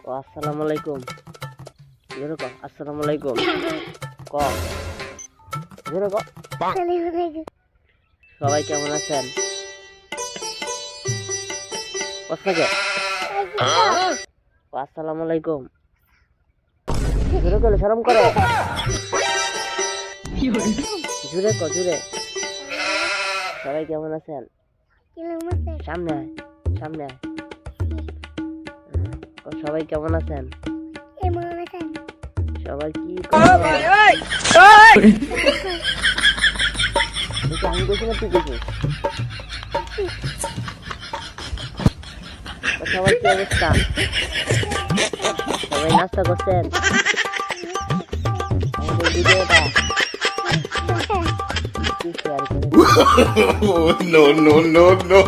ও আসসালামু আলাইকুম। জোরে কও আসসালামু আলাইকুম। ক জোরে কও। সবাই কেমন আছেন? কোথাকে? ও আসসালামু আলাইকুম। জোরে কও, শরম করে। জোরে কও, জোরে। সবাই কেমন আছেন? সামনে আয়, সামনে আয়। সবাই কেমন আছেন? সবাই কি আমি বলছি না তুই কিছু। সবাই কি অবস্থা? সবাই নাস্তা করছেন? আমাদের ভিডিওটা শেয়ার করে no, no, no, no.